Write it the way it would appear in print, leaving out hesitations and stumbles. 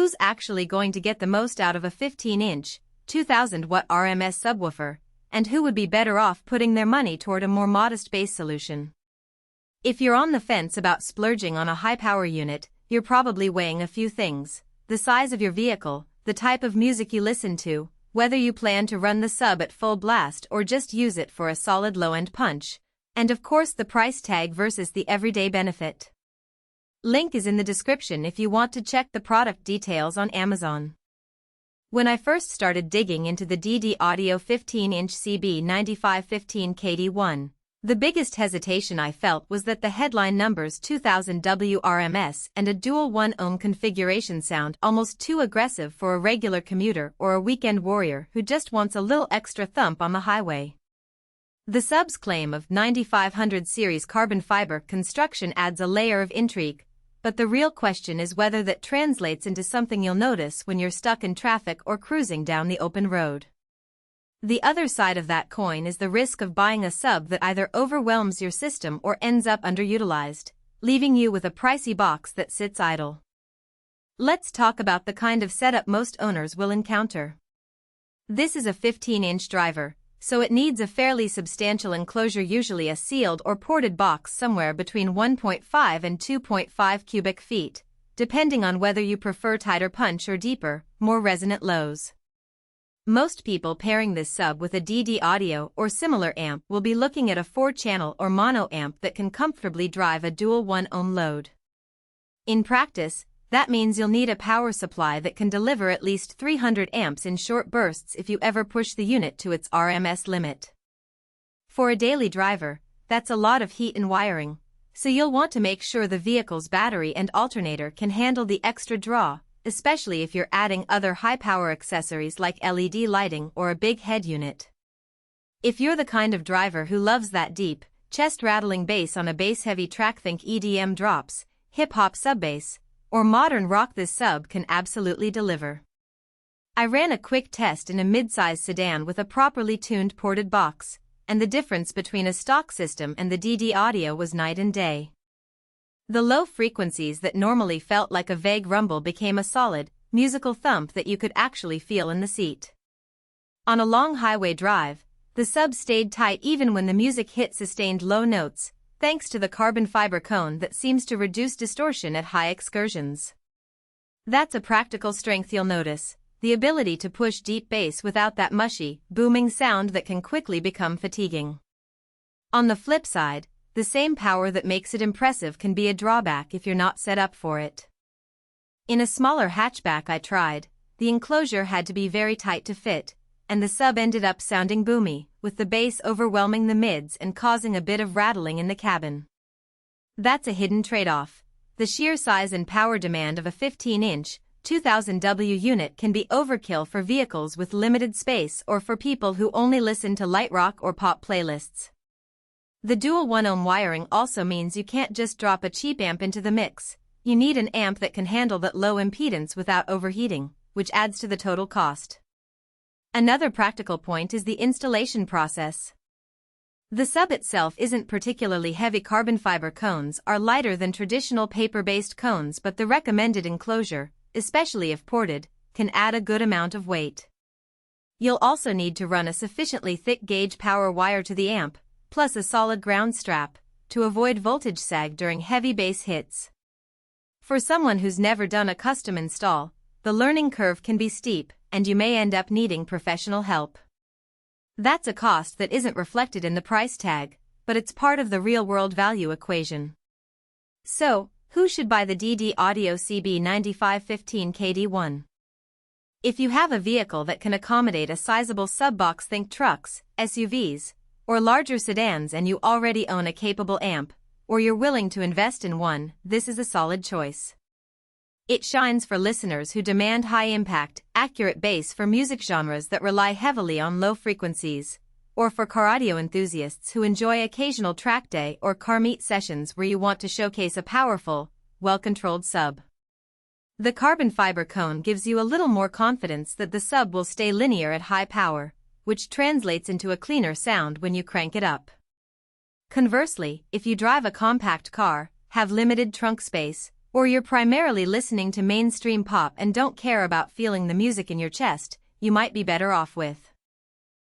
who's actually going to get the most out of a 15-inch, 2000-watt RMS subwoofer, and who would be better off putting their money toward a more modest bass solution. If you're on the fence about splurging on a high-power unit, you're probably weighing a few things: the size of your vehicle, the type of music you listen to, whether you plan to run the sub at full blast or just use it for a solid low-end punch, and of course the price tag versus the everyday benefit. Link is in the description if you want to check the product details on Amazon. When I first started digging into the DD Audio 15-inch CB9515KD1, the biggest hesitation I felt was that the headline numbers 2000W RMS and a dual 1-ohm configuration sound almost too aggressive for a regular commuter or a weekend warrior who just wants a little extra thump on the highway. The sub's claim of 9500 series carbon fiber construction adds a layer of intrigue, but the real question is whether that translates into something you'll notice when you're stuck in traffic or cruising down the open road. The other side of that coin is the risk of buying a sub that either overwhelms your system or ends up underutilized, leaving you with a pricey box that sits idle. Let's talk about the kind of setup most owners will encounter. This is a 15-inch driver, so it needs a fairly substantial enclosure, usually a sealed or ported box somewhere between 1.5 and 2.5 cubic feet, depending on whether you prefer tighter punch or deeper, more resonant lows. Most people pairing this sub with a DD Audio or similar amp will be looking at a 4-channel or mono amp that can comfortably drive a dual 1-ohm load. In practice, that means you'll need a power supply that can deliver at least 300 amps in short bursts if you ever push the unit to its RMS limit. For a daily driver, that's a lot of heat and wiring, so you'll want to make sure the vehicle's battery and alternator can handle the extra draw, especially if you're adding other high-power accessories like LED lighting or a big head unit. If you're the kind of driver who loves that deep, chest-rattling bass on a bass-heavy track, think EDM drops, hip-hop sub-bass, or modern rock, this sub can absolutely deliver. I ran a quick test in a mid-size sedan with a properly tuned ported box, and the difference between a stock system and the DD Audio was night and day. The low frequencies that normally felt like a vague rumble became a solid, musical thump that you could actually feel in the seat. On a long highway drive, the sub stayed tight even when the music hit sustained low notes, thanks to the carbon fiber cone that seems to reduce distortion at high excursions. That's a practical strength you'll notice: the ability to push deep bass without that mushy, booming sound that can quickly become fatiguing. On the flip side, the same power that makes it impressive can be a drawback if you're not set up for it. In a smaller hatchback I tried, the enclosure had to be very tight to fit, and the sub ended up sounding boomy, with the bass overwhelming the mids and causing a bit of rattling in the cabin. That's a hidden trade-off. The sheer size and power demand of a 15-inch, 2000W unit can be overkill for vehicles with limited space or for people who only listen to light rock or pop playlists. The dual 1-ohm wiring also means you can't just drop a cheap amp into the mix. You need an amp that can handle that low impedance without overheating, which adds to the total cost. Another practical point is the installation process. The sub itself isn't particularly heavy. Carbon fiber cones are lighter than traditional paper-based cones, but the recommended enclosure, especially if ported, can add a good amount of weight. You'll also need to run a sufficiently thick gauge power wire to the amp, plus a solid ground strap, to avoid voltage sag during heavy bass hits. For someone who's never done a custom install, the learning curve can be steep, and you may end up needing professional help. That's a cost that isn't reflected in the price tag, but it's part of the real-world value equation. So, who should buy the DD Audio CB9515KD1? If you have a vehicle that can accommodate a sizable sub-box, think trucks, SUVs, or larger sedans, and you already own a capable amp, or you're willing to invest in one, this is a solid choice. It shines for listeners who demand high-impact, accurate bass for music genres that rely heavily on low frequencies, or for car audio enthusiasts who enjoy occasional track day or car meet sessions where you want to showcase a powerful, well-controlled sub. The carbon fiber cone gives you a little more confidence that the sub will stay linear at high power, which translates into a cleaner sound when you crank it up. Conversely, if you drive a compact car, have limited trunk space, Or you're primarily listening to mainstream pop and don't care about feeling the music in your chest, you might be better off with